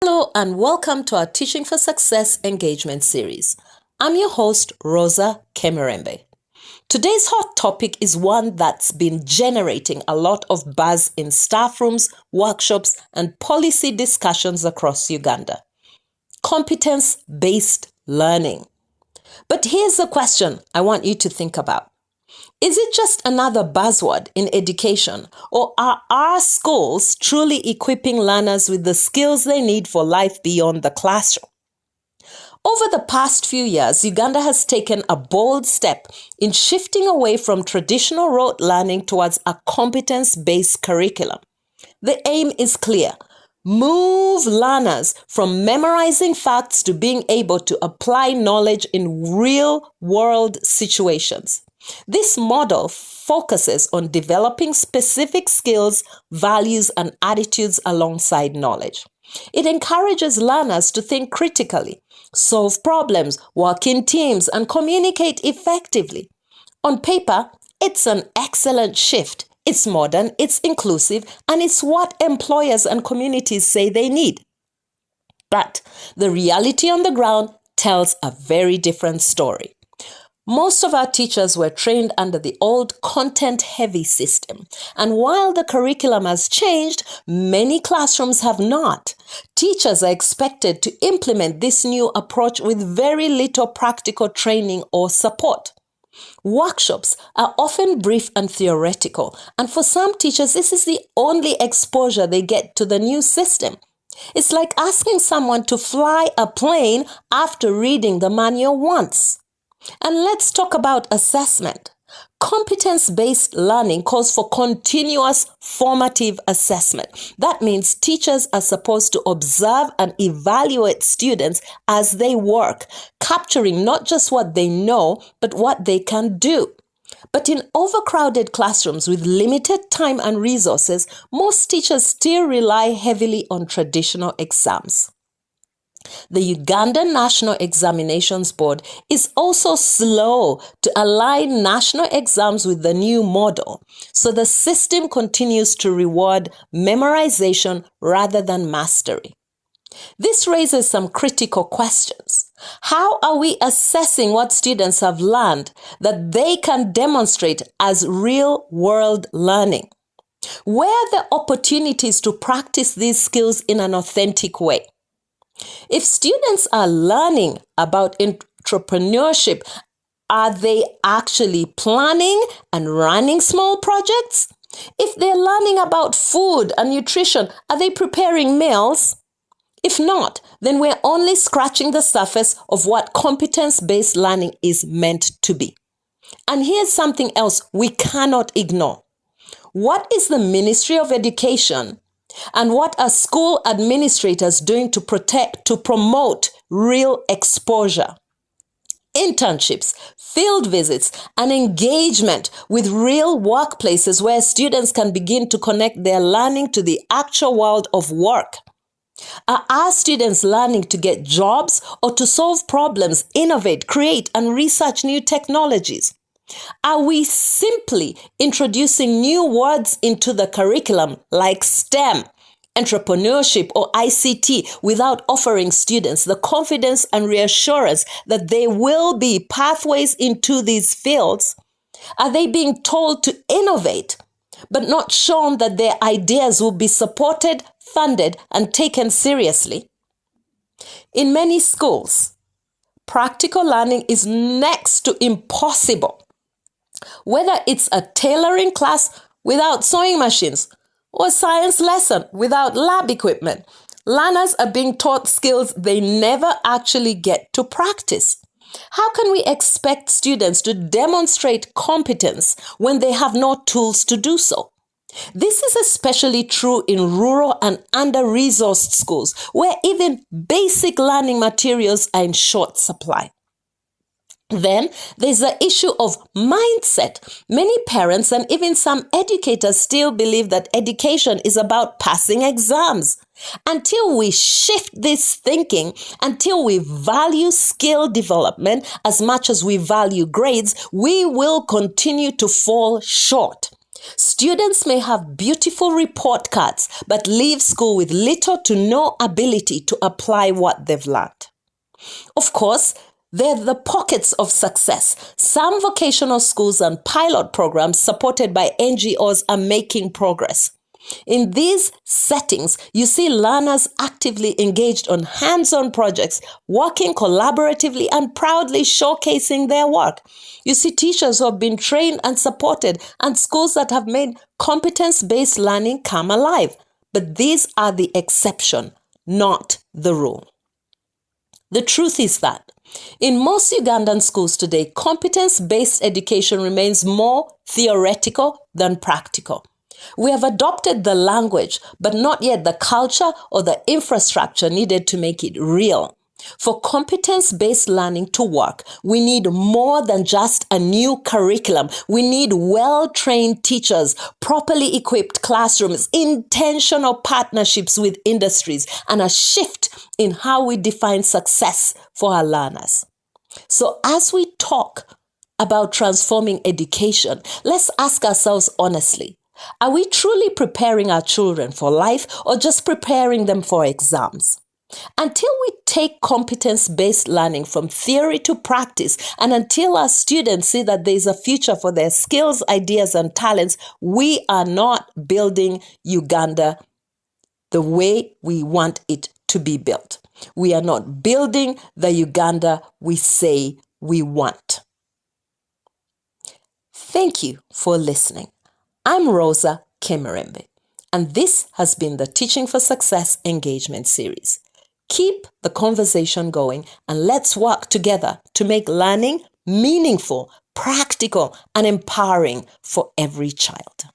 Hello and welcome to our Teaching for Success engagement series. I'm your host, Rosa Kemerembe. Today's hot topic is one that's been generating a lot of buzz in staff rooms, workshops, and policy discussions across Uganda. Competence-based learning. But here's the question I want you to think about. Is it just another buzzword in education, or are our schools truly equipping learners with the skills they need for life beyond the classroom? Over the past few years, Uganda has taken a bold step in shifting away from traditional rote learning towards a competence-based curriculum. The aim is clear. Move learners from memorizing facts to being able to apply knowledge in real-world situations. This model focuses on developing specific skills, values, and attitudes alongside knowledge. It encourages learners to think critically, solve problems, work in teams, and communicate effectively. On paper, it's an excellent shift. It's modern, it's inclusive, and it's what employers and communities say they need. But the reality on the ground tells a very different story. Most of our teachers were trained under the old content-heavy system, and while the curriculum has changed, many classrooms have not. Teachers are expected to implement this new approach with very little practical training or support. Workshops are often brief and theoretical, and for some teachers, this is the only exposure they get to the new system. It's like asking someone to fly a plane after reading the manual once. And let's talk about assessment. Competence-based learning calls for continuous formative assessment. That means teachers are supposed to observe and evaluate students as they work, capturing not just what they know, but what they can do. But in overcrowded classrooms with limited time and resources, most teachers still rely heavily on traditional exams. The Ugandan National Examinations Board is also slow to align national exams with the new model, so the system continues to reward memorization rather than mastery. This raises some critical questions. How are we assessing what students have learned that they can demonstrate as real-world learning? Where are the opportunities to practice these skills in an authentic way? If students are learning about entrepreneurship, are they actually planning and running small projects? If they're learning about food and nutrition, are they preparing meals? If not, then we're only scratching the surface of what competence-based learning is meant to be. And here's something else we cannot ignore. What is the Ministry of Education and what are school administrators doing to promote real exposure? Internships, field visits, and engagement with real workplaces where students can begin to connect their learning to the actual world of work. Are our students learning to get jobs or to solve problems, innovate, create, and research new technologies? Are we simply introducing new words into the curriculum like STEM, entrepreneurship, or ICT without offering students the confidence and reassurance that there will be pathways into these fields? Are they being told to innovate, but not shown that their ideas will be supported, funded, and taken seriously? In many schools, practical learning is next to impossible. Whether it's a tailoring class without sewing machines or a science lesson without lab equipment, learners are being taught skills they never actually get to practice. How can we expect students to demonstrate competence when they have no tools to do so? This is especially true in rural and under-resourced schools, where even basic learning materials are in short supply. Then there's the issue of mindset. Many parents and even some educators still believe that education is about passing exams. Until we shift this thinking, until we value skill development as much as we value grades, we will continue to fall short. Students may have beautiful report cards, but leave school with little to no ability to apply what they've learned. Of course, there are the pockets of success. Some vocational schools and pilot programs supported by NGOs are making progress. In these settings, you see learners actively engaged on hands-on projects, working collaboratively and proudly showcasing their work. You see teachers who have been trained and supported, and schools that have made competence-based learning come alive. But these are the exception, not the rule. The truth is that in most Ugandan schools today, competence-based education remains more theoretical than practical. We have adopted the language, but not yet the culture or the infrastructure needed to make it real. For competence-based learning to work, we need more than just a new curriculum. We need well-trained teachers, properly equipped classrooms, intentional partnerships with industries, and a shift in how we define success for our learners. So as we talk about transforming education, let's ask ourselves honestly, are we truly preparing our children for life or just preparing them for exams? Until we take competence-based learning from theory to practice, and until our students see that there is a future for their skills, ideas, and talents, we are not building Uganda the way we want it to be built. We are not building the Uganda we say we want. Thank you for listening. I'm Rosa Kemerembe, and this has been the Teaching for Success engagement series. Keep the conversation going, and let's work together to make learning meaningful, practical, and empowering for every child.